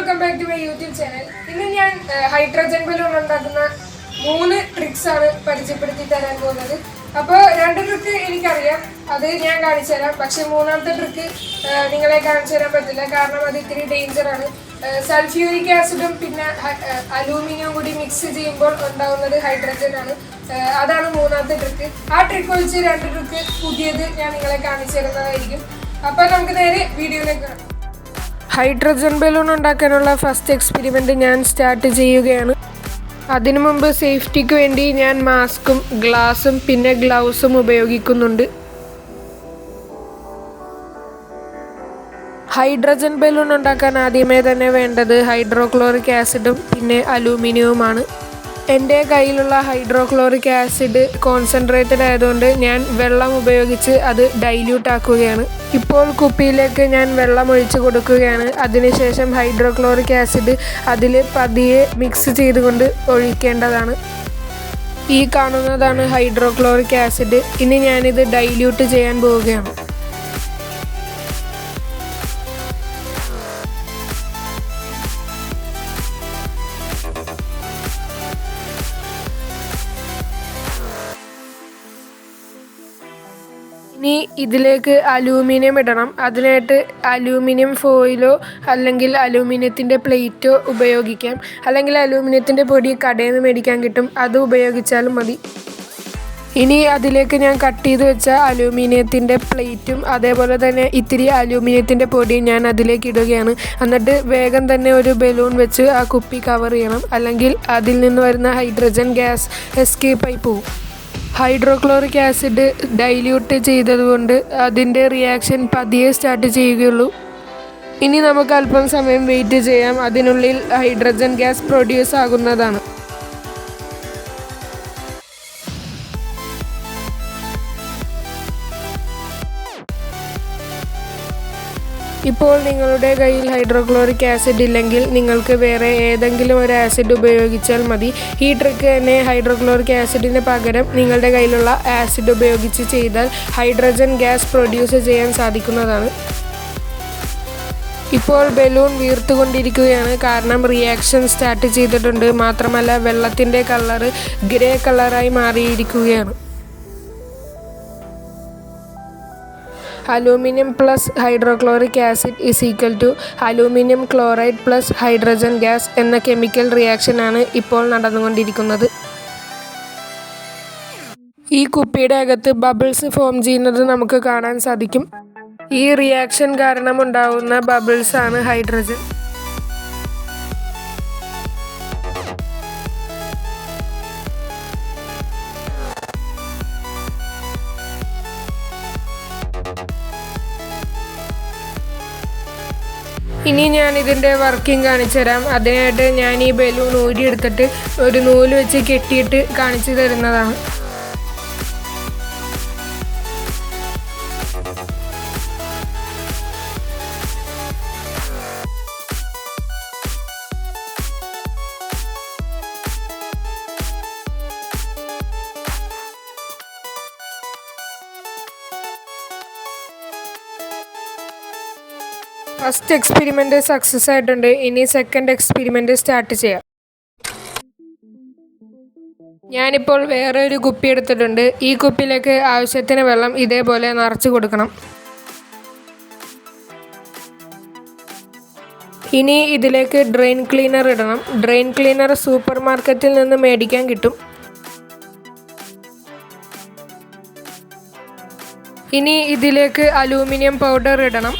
Welcome back to my YouTube channel. ഇന്ന് ഞാൻ hydrogen balloon ഉണ്ടാക്കുന്ന 3 ട്രിക്സ് ആണ് പരിചയപ്പെടുത്തി തരാൻ പോകുന്നത്. അപ്പോൾ 2 ട്രിക്ക് എനിക്കറിയാം, അത് ഞാൻ കാണിച്ചു തരാം. പക്ഷെ 3ാമത്തെ ട്രിക്ക് നിങ്ങളെ കാണിച്ചു തരാൻ പറ്റില്ല, കാരണം അത് ഇത്തിരി ഡേഞ്ചറാണ്. സൾഫ്യൂരിക് ആസിഡും പിന്നെ അലൂമിനിയം കൂടി മിക്സ് ചെയ്യുമ്പോൾ ഉണ്ടാകുന്നത് ഹൈഡ്രജൻ ആണ്. അതാണ് 3ാമത്തെ ട്രിക്ക്. ആ ട്രിക്ക് ഒഴിച്ച് 2 ട്രിക്ക് പുതിയത് ഞാൻ നിങ്ങളെ കാണിച്ചു തരുന്നതായിരിക്കും. അപ്പോൾ നമുക്ക് നേരെ വീഡിയോയിലേക്ക് കാണാം. ഹൈഡ്രജൻ ബലൂൺ ഉണ്ടാക്കാനുള്ള ഫസ്റ്റ് എക്സ്പെരിമെൻറ്റ് ഞാൻ സ്റ്റാർട്ട് ചെയ്യുകയാണ്. അതിനു മുമ്പ് സേഫ്റ്റിക്ക് വേണ്ടി ഞാൻ മാസ്കും ഗ്ലാസും പിന്നെ ഗ്ലൗസും ഉപയോഗിക്കുന്നുണ്ട്. ഹൈഡ്രജൻ ബലൂൺ ഉണ്ടാക്കാൻ ആദ്യമേ തന്നെ വേണ്ടത് ഹൈഡ്രോക്ലോറിക് ആസിഡും പിന്നെ അലൂമിനിയവുമാണ്. എൻ്റെ കയ്യിലുള്ള ഹൈഡ്രോക്ലോറിക് ആസിഡ് കോൺസെൻട്രേറ്റഡ് ആയതുകൊണ്ട് ഞാൻ വെള്ളം ഉപയോഗിച്ച് അത് ഡൈല്യൂട്ട് ആക്കുകയാണ്. ഇപ്പോൾ കുപ്പിയിലേക്ക് ഞാൻ വെള്ളം ഒഴിച്ച് കൊടുക്കുകയാണ്. അതിനുശേഷം ഹൈഡ്രോക്ലോറിക് ആസിഡ് അതിൽ പതിയെ മിക്സ് ചെയ്തുകൊണ്ട് ഒഴിക്കേണ്ടതാണ്. ഈ കാണുന്നതാണ് ഹൈഡ്രോക്ലോറിക് ആസിഡ്. ഇനി ഞാനിത് ഡൈല്യൂട്ട് ചെയ്യാൻ പോവുകയാണ്. ഇനി ഇതിലേക്ക് അലൂമിനിയം ഇടണം. അതിനായിട്ട് അലൂമിനിയം ഫോയിലോ അല്ലെങ്കിൽ അലൂമിനിയത്തിൻ്റെ പ്ലേറ്റോ ഉപയോഗിക്കാം. അല്ലെങ്കിൽ അലൂമിനിയത്തിൻ്റെ പൊടി കടയിൽ നിന്ന് മേടിക്കാൻ കിട്ടും, അത് ഉപയോഗിച്ചാലും മതി. ഇനി അതിലേക്ക് ഞാൻ കട്ട് ചെയ്ത് വെച്ച അലൂമിനിയത്തിൻ്റെ പ്ലേറ്റും അതേപോലെ തന്നെ ഇത്തിരി അലൂമിനിയത്തിൻ്റെ പൊടിയും ഞാൻ അതിലേക്ക് ഇടുകയാണ്. എന്നിട്ട് വേഗം തന്നെ ഒരു ബലൂൺ വെച്ച് ആ കുപ്പി കവർ ചെയ്യണം, അല്ലെങ്കിൽ അതിൽ നിന്ന് വരുന്ന ഹൈഡ്രജൻ ഗ്യാസ് എസ്കേപ്പായി പോകും. ഹൈഡ്രോക്ലോറിക് ആസിഡ് ഡൈല്യൂട്ട് ചെയ്തതുകൊണ്ട് അതിൻ്റെ റിയാക്ഷൻ പതിയെ സ്റ്റാർട്ട് ചെയ്യുകയുള്ളൂ. ഇനി നമുക്ക് അല്പം സമയം വെയിറ്റ് ചെയ്യാം. അതിനുള്ളിൽ ഹൈഡ്രജൻ ഗ്യാസ് പ്രൊഡ്യൂസ് ആകുന്നതാണ്. ഇപ്പോൾ നിങ്ങളുടെ കയ്യിൽ ഹൈഡ്രോക്ലോറിക് ആസിഡ് ഇല്ലെങ്കിൽ നിങ്ങൾക്ക് വേറെ ഏതെങ്കിലും ഒരു ആസിഡ് ഉപയോഗിച്ചാൽ മതി. ഈ ട്രിക്ക് തന്നെ ഹൈഡ്രോക്ലോറിക് ആസിഡിന് പകരം നിങ്ങളുടെ കയ്യിലുള്ള ആസിഡ് ഉപയോഗിച്ച് ചെയ്താൽ ഹൈഡ്രജൻ ഗ്യാസ് പ്രൊഡ്യൂസ് ചെയ്യാൻ സാധിക്കുന്നതാണ്. ഇപ്പോൾ ബലൂൺ വീർത്തുകൊണ്ടിരിക്കുകയാണ്, കാരണം റിയാക്ഷൻ സ്റ്റാർട്ട് ചെയ്തിട്ടുണ്ട്. മാത്രമല്ല വെള്ളത്തിൻ്റെ കളറ് ഗ്രേ കളറായി മാറിയിരിക്കുകയാണ്. Aluminium plus hydrochloric acid is equal to aluminium chloride plus hydrogen gas എന്ന കെമിക്കൽ റിയാക്ഷനാണ് ഇപ്പോൾ നടന്നുകൊണ്ടിരിക്കുന്നത്. ഈ കുപ്പിയുടെ അകത്ത് ബബിൾസ് ഫോം ചെയ്യുന്നത് നമുക്ക് കാണാൻ സാധിക്കും. ഈ റിയാക്ഷൻ കാരണം ഉണ്ടാകുന്ന ബബിൾസ് ആണ് ഹൈഡ്രജൻ. ഇനി ഞാൻ ഇതിൻ്റെ വർക്കിംഗ് കാണിച്ചു തരാം. അതിനായിട്ട് ഞാൻ ഈ ബലൂൺ ഊരിയെടുത്തിട്ട് ഒരു നൂല് വെച്ച് കെട്ടിയിട്ട് കാണിച്ചു തരുന്നതാണ്. ഫസ്റ്റ് എക്സ്പെരിമെൻറ്റ് സക്സസ് ആയിട്ടുണ്ട്. ഇനി സെക്കൻഡ് എക്സ്പെരിമെൻറ്റ് സ്റ്റാർട്ട് ചെയ്യാം. ഞാനിപ്പോൾ വേറെ ഒരു കുപ്പി എടുത്തിട്ടുണ്ട്. ഈ കുപ്പിയിലേക്ക് ആവശ്യത്തിന് വെള്ളം ഇതേപോലെ നിറച്ച് കൊടുക്കണം. ഇനി ഇതിലേക്ക് ഡ്രെയിൻ ക്ലീനർ ഇടണം. ഡ്രെയിൻ ക്ലീനർ സൂപ്പർ മാർക്കറ്റിൽ നിന്ന് മേടിക്കാൻ കിട്ടും. ഇനി ഇതിലേക്ക് അലൂമിനിയം പൗഡർ ഇടണം.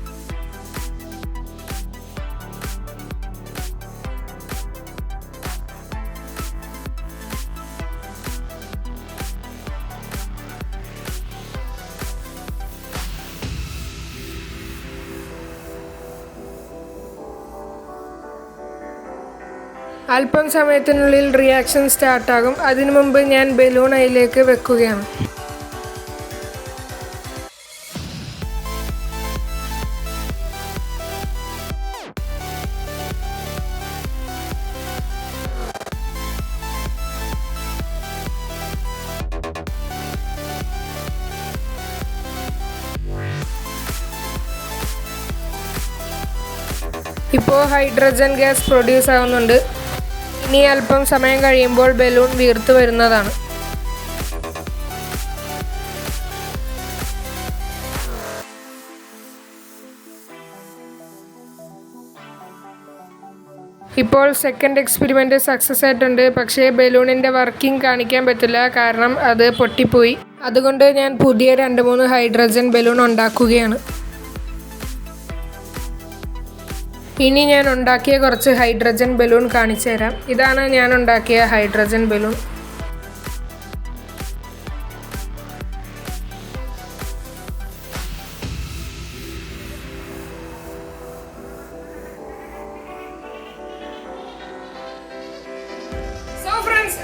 അല്പം സമയത്തിനുള്ളിൽ റിയാക്ഷൻ സ്റ്റാർട്ടാകും. അതിനു മുമ്പ് ഞാൻ ബലൂൺ അതിലേക്ക് വെക്കുകയാണ്. ഇപ്പോൾ ഹൈഡ്രജൻ ഗ്യാസ് പ്രൊഡ്യൂസ് ആവുന്നുണ്ട്. ഇനി അല്പം സമയം കഴിയുമ്പോൾ ബലൂൺ വീർത്ത് വരുന്നതാണ്. ഇപ്പോൾ സെക്കൻഡ് എക്സ്പെരിമെൻറ്റ് സക്സസ് ആയിട്ടുണ്ട്. പക്ഷേ ബലൂണിൻ്റെ വർക്കിംഗ് കാണിക്കാൻ പറ്റില്ല, കാരണം അത് പൊട്ടിപ്പോയി. അതുകൊണ്ട് ഞാൻ പുതിയ 2-3 ഹൈഡ്രജൻ ബലൂൺ ഉണ്ടാക്കുകയാണ്. ഇനി ഞാൻ ഉണ്ടാക്കിയ കുറച്ച് ഹൈഡ്രജൻ ബലൂൺ കാണിച്ചു തരാം. ഇതാണ് ഞാൻ ഉണ്ടാക്കിയ ഹൈഡ്രജൻ ബലൂൺ.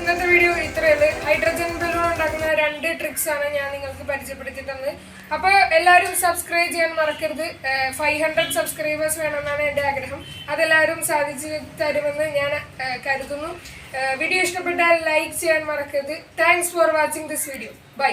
ഇന്നത്തെ വീഡിയോ ഇത്രയുള്ളൂ. ഹൈഡ്രജൻ ബലൂൺ ഉണ്ടാക്കുന്ന 2 ട്രിക്സാണ് ഞാൻ നിങ്ങൾക്ക് പരിചയപ്പെടുത്തി തന്നത്. അപ്പോൾ എല്ലാവരും സബ്സ്ക്രൈബ് ചെയ്യാൻ മറക്കരുത്. 500 സബ്സ്ക്രൈബേഴ്സ് വേണമെന്നാണ് എൻ്റെ ആഗ്രഹം. അതെല്ലാവരും സാധിച്ചു തരുമെന്ന് ഞാൻ കരുതുന്നു. വീഡിയോ ഇഷ്ടപ്പെട്ടാൽ ലൈക്ക് ചെയ്യാൻ മറക്കരുത്. Thanks for watching this video. By.